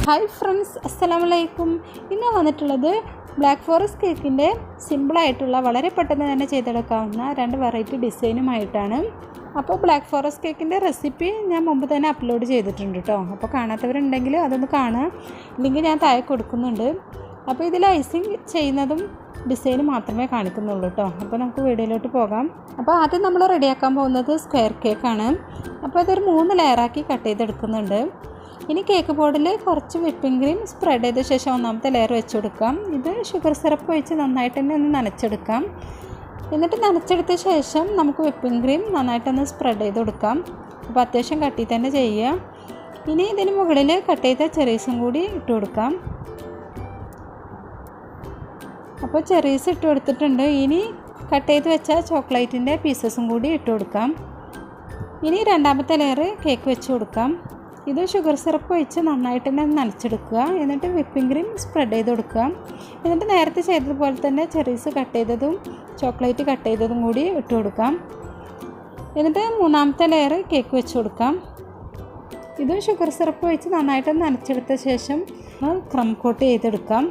Hi friends, അസ്സലാമലൈക്കും. ഇന്ന് വന്നിട്ടുള്ളത് ബ്ലാക്ക് ഫോറസ്റ്റ് കേക്കിൻ്റെ സിമ്പിളായിട്ടുള്ള വളരെ പെട്ടെന്ന് തന്നെ ചെയ്തെടുക്കാവുന്ന 2 വെറൈറ്റി ഡിസൈനുമായിട്ടാണ്. അപ്പോൾ ബ്ലാക്ക് ഫോറസ്റ്റ് കേക്കിൻ്റെ റെസിപ്പി ഞാൻ മുമ്പ് തന്നെ അപ്ലോഡ് ചെയ്തിട്ടുണ്ട് കേട്ടോ. അപ്പോൾ കാണാത്തവരുണ്ടെങ്കിൽ അതൊന്ന് കാണുക. ലിങ്ക് ഞാൻ താഴെ കൊടുക്കുന്നുണ്ട്. അപ്പോൾ ഇതിൽ ഐസിങ് ചെയ്യുന്നതും ഡിസൈൻ മാത്രമേ കാണിക്കുന്നുള്ളൂ കേട്ടോ. അപ്പോൾ നമുക്ക് വീഡിയോയിലോട്ട് പോകാം. അപ്പോൾ ആദ്യം നമ്മൾ റെഡിയാക്കാൻ പോകുന്നത് സ്ക്വയർ കേക്കാണ്. അപ്പോൾ ഇതൊരു 3 ലെയറാക്കി കട്ട് ചെയ്തെടുക്കുന്നുണ്ട്. ഇനി കേക്ക് ബോർഡിൽ കുറച്ച് വിപ്പിംഗ് ക്രീം സ്പ്രെഡ് ചെയ്ത ശേഷം ഒന്നാമത്തെ ലെയർ വെച്ച് കൊടുക്കാം. ഇത് ഷുഗർ സിറപ്പ് ഒഴിച്ച് നന്നായിട്ട് തന്നെ ഒന്ന് നനച്ചെടുക്കാം. എന്നിട്ട് നനച്ചെടുത്ത ശേഷം നമുക്ക് വിപ്പിംഗ് ക്രീം നന്നായിട്ടൊന്ന് സ്പ്രെഡ് ചെയ്ത് കൊടുക്കാം. അപ്പോൾ അത്യാവശ്യം കട്ടി തന്നെ ചെയ്യുക. ഇനി ഇതിന് മുകളിൽ കട്ട് ചെയ്ത ചെറീസും കൂടി ഇട്ട് കൊടുക്കാം. അപ്പോൾ ചെറീസ് ഇട്ട് കൊടുത്തിട്ടുണ്ട്. ഇനി കട്ട് ചെയ്ത് വെച്ച ചോക്ലേറ്റിൻ്റെ പീസസും കൂടി ഇട്ട് കൊടുക്കാം. ഇനി രണ്ടാമത്തെ ലെയർ കേക്ക് വെച്ച് കൊടുക്കാം. ഇത് ഷുഗർ സിറപ്പ് ഒഴിച്ച് നന്നായിട്ട് തന്നെ നനച്ചെടുക്കുക. എന്നിട്ട് വിപ്പിംഗ് ക്രീം സ്പ്രെഡ് ചെയ്ത് കൊടുക്കുക. എന്നിട്ട് നേരത്തെ ചെയ്തതുപോലെ തന്നെ ചെറീസ് കട്ട് ചെയ്തതും ചോക്ലേറ്റ് കട്ട് ചെയ്തതും കൂടി ഇട്ട് കൊടുക്കാം. എന്നിട്ട് മൂന്നാമത്തെ ലെയർ കേക്ക് വെച്ച് കൊടുക്കാം. ഇത് ഷുഗർ സിറപ്പ് ഒഴിച്ച് നന്നായിട്ട് നനച്ചെടുത്ത ശേഷം ക്രം കോട്ട് ചെയ്തെടുക്കാം.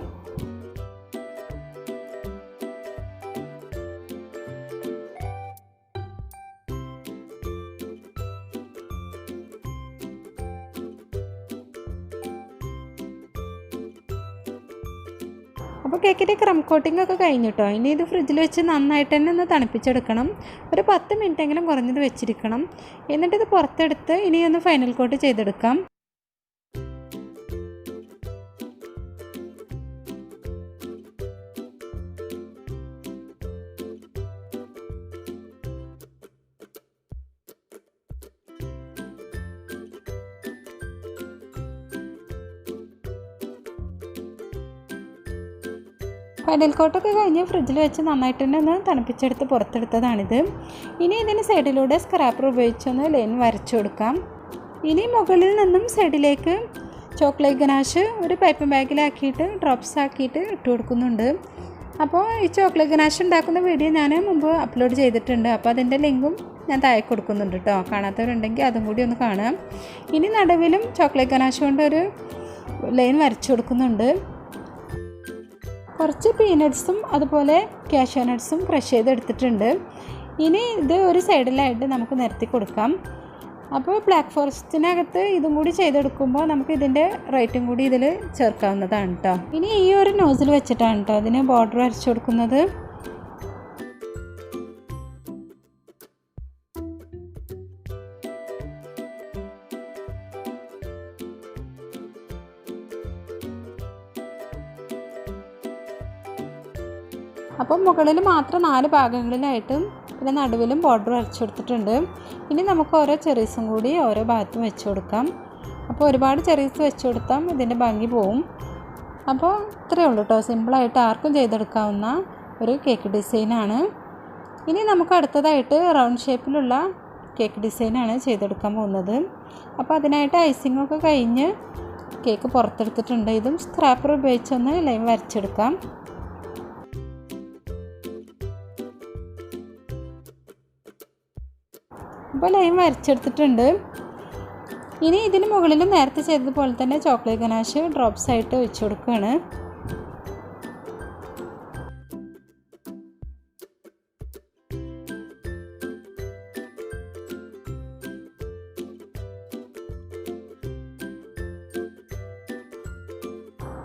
അപ്പോൾ കേക്കിൻ്റെ ക്രം കോട്ടിംഗ് ഒക്കെ കഴിഞ്ഞിട്ടോ. ഇനി ഇത് ഫ്രിഡ്ജിൽ വെച്ച് നന്നായിട്ട് തന്നെ ഒന്ന് തണുപ്പിച്ചെടുക്കണം. ഒരു 10 മിനിറ്റെങ്കിലും കുറഞ്ഞത് വെച്ചിരിക്കണം. എന്നിട്ടിത് പുറത്തെടുത്ത് ഇനി ഒന്ന് ഫൈനൽ കോട്ട് ചെയ്തെടുക്കാം. ഫൈനൽ കോട്ടൊക്കെ കഴിഞ്ഞ് ഫ്രിഡ്ജിൽ വെച്ച് നന്നായിട്ട് തന്നെ ഒന്ന് തണുപ്പിച്ചെടുത്ത് പുറത്തെടുത്തതാണിത്. ഇനി ഇതിന് സൈഡിലൂടെ സ്ക്രാപ്പർ ഉപയോഗിച്ചൊന്ന് ലൈൻ വരച്ചു കൊടുക്കാം. ഇനി മുകളിൽ നിന്നും സൈഡിലേക്ക് ചോക്ലേറ്റ് ഗനാഷ് ഒരു പൈപ്പ് ബാഗിലാക്കിയിട്ട് ഡ്രോപ്സ് ആക്കിയിട്ട് ഇട്ട് കൊടുക്കുന്നുണ്ട്. അപ്പോൾ ഈ ചോക്ലേറ്റ് ഗനാഷ് ഉണ്ടാക്കുന്ന വീഡിയോ ഞാൻ മുമ്പ് അപ്ലോഡ് ചെയ്തിട്ടുണ്ട്. അപ്പോൾ അതിൻ്റെ ലിങ്കും ഞാൻ താഴെ കൊടുക്കുന്നുണ്ട് കേട്ടോ. കാണാത്തവരുണ്ടെങ്കിൽ അതും കൂടി ഒന്ന് കാണാം. ഇനി നടുവിലും ചോക്ലേറ്റ് ഗനാഷ് കൊണ്ട് ഒരു ലൈൻ വരച്ചു കൊടുക്കുന്നുണ്ട്. കുറച്ച് പീനട്ട്സും അതുപോലെ കാഷ്യൂ നട്ട്സും ക്രഷ് ചെയ്തെടുത്തിട്ടുണ്ട്. ഇനി ഇത് ഒരു സൈഡിലായിട്ട് നമുക്ക് നിരത്തി കൊടുക്കാം. അപ്പോൾ ബ്ലാക്ക് ഫോറസ്റ്റിനകത്ത് ഇതും കൂടി ചെയ്തെടുക്കുമ്പോൾ നമുക്ക് ഇതിൻ്റെ റേറ്റും കൂടി ഇതിൽ ചേർക്കാവുന്നതാണ് കേട്ടോ. ഇനി ഈ ഒരു നോസിൽ വെച്ചിട്ടാണ് കേട്ടോ അതിന് ബോർഡർ വരച്ചു കൊടുക്കുന്നത്. അപ്പം മുകളിൽ മാത്രം 4 ഭാഗങ്ങളിലായിട്ടും പിന്നെ നടുവിലും ബോർഡർ വരച്ചു കൊടുത്തിട്ടുണ്ട്. ഇനി നമുക്ക് ഓരോ ചെറീസും കൂടി ഓരോ ഭാഗത്തും വെച്ച് കൊടുക്കാം. അപ്പോൾ ഒരുപാട് ചെറീസ് വെച്ച് കൊടുത്താൽ ഇതിൻ്റെ ഭംഗി പോവും. അപ്പോൾ ഇത്രയേ ഉള്ളൂ കേട്ടോ. സിമ്പിളായിട്ട് ആർക്കും ചെയ്തെടുക്കാവുന്ന ഒരു കേക്ക് ഡിസൈനാണ്. ഇനി നമുക്ക് അടുത്തതായിട്ട് റൗണ്ട് ഷേപ്പിലുള്ള കേക്ക് ഡിസൈനാണ് ചെയ്തെടുക്കാൻ പോകുന്നത്. അപ്പോൾ അതിനായിട്ട് ഐസിങ്ങൊക്കെ കഴിഞ്ഞ് കേക്ക് പുറത്തെടുത്തിട്ടുണ്ട്. ഇതും സ്ക്രാപ്പർ ഉപയോഗിച്ചൊന്ന് ലൈൻ വരച്ചെടുക്കാം. അപ്പോൾ ലൈൻ വരച്ചെടുത്തിട്ടുണ്ട്. ഇനി ഇതിന് മുകളിലും നേരത്തെ ചെയ്തതുപോലെ തന്നെ ചോക്ലേറ്റ് ഗനാഷ് ഡ്രോപ്സ് ആയിട്ട് ഒഴിച്ചു കൊടുക്കുകയാണ്.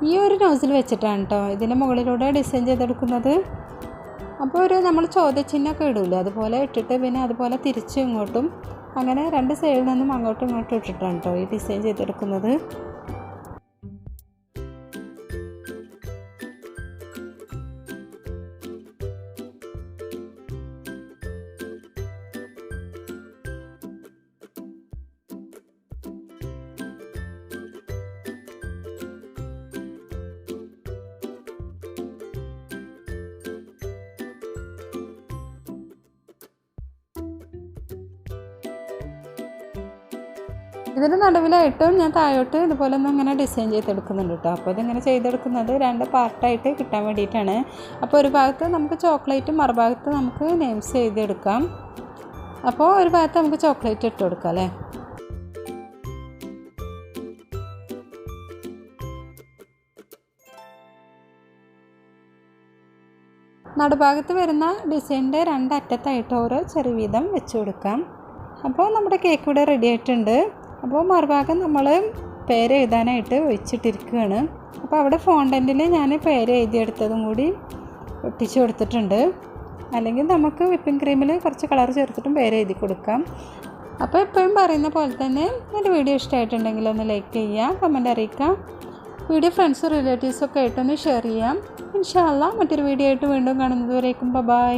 ഈ ഒരു നോസിൽ വെച്ചിട്ടാണ് കേട്ടോ ഇതിൻ്റെ മുകളിലൂടെ ഡിസൈൻ ചെയ്തെടുക്കുന്നത്. അപ്പോൾ നമ്മൾ ചോദ്യചിഹ്നമൊക്കെ ഇടില്ലേ, അതുപോലെ ഇട്ടിട്ട് പിന്നെ അതുപോലെ തിരിച്ചും ഇങ്ങോട്ടും അങ്ങനെ 2 സൈഡിൽ നിന്നും അങ്ങോട്ടും ഇങ്ങോട്ടും ഇട്ടിട്ടാണ് കേട്ടോ ഈ ഡിസൈൻ ചെയ്തെടുക്കുന്നത്. ഇതിന് നടുവിലായിട്ടും ഞാൻ താഴോട്ട് ഇതുപോലെ ഒന്ന് അങ്ങനെ ഡിസൈൻ ചെയ്തെടുക്കുന്നുണ്ട് കേട്ടോ. അപ്പോൾ ഇതിങ്ങനെ ചെയ്തെടുക്കുന്നത് 2 പാർട്ടായിട്ട് കിട്ടാൻ വേണ്ടിയിട്ടാണ്. അപ്പോൾ ഒരു ഭാഗത്ത് നമുക്ക് ചോക്ലേറ്റും മറുഭാഗത്ത് നമുക്ക് നെയിംസ് ചെയ്തെടുക്കാം. അപ്പോൾ ഒരു ഭാഗത്ത് നമുക്ക് ചോക്ലേറ്റ് ഇട്ട് കൊടുക്കാം അല്ലേ. നടുഭാഗത്ത് വരുന്ന ഡിസൈനിൻ്റെ രണ്ടറ്റത്തായിട്ട് ഓരോ ചെറിയ വീതം വെച്ച് കൊടുക്കാം. അപ്പോൾ നമ്മുടെ കേക്ക് ഇവിടെ റെഡി ആയിട്ടുണ്ട്. അപ്പോൾ മറുഭാഗം നമ്മൾ പേര് എഴുതാനായിട്ട് ഒഴിച്ചിട്ടിരിക്കുകയാണ്. അപ്പോൾ അവിടെ ഫോണ്ടൻറ്റിൽ ഞാൻ പേര് എഴുതിയെടുത്തതും കൂടി ഒട്ടിച്ച് കൊടുത്തിട്ടുണ്ട്. അല്ലെങ്കിൽ നമുക്ക് വിപ്പിംഗ് ക്രീമിൽ കുറച്ച് കളർ ചേർത്തിട്ടും പേര് എഴുതി കൊടുക്കാം. അപ്പോൾ എപ്പോഴും പറയുന്ന പോലെ തന്നെ എൻ്റെ വീഡിയോ ഇഷ്ടമായിട്ടുണ്ടെങ്കിൽ ഒന്ന് ലൈക്ക് ചെയ്യുക, കമൻറ്റ് അറിയിക്കാം. വീഡിയോ ഫ്രണ്ട്സും റിലേറ്റീവ്സൊക്കെ ആയിട്ടൊന്ന് ഷെയർ ചെയ്യാം. ഇൻഷാ അല്ലാഹ് മറ്റൊരു വീഡിയോ ആയിട്ട് വീണ്ടും കാണുന്നത് വരേക്കും ബൈ.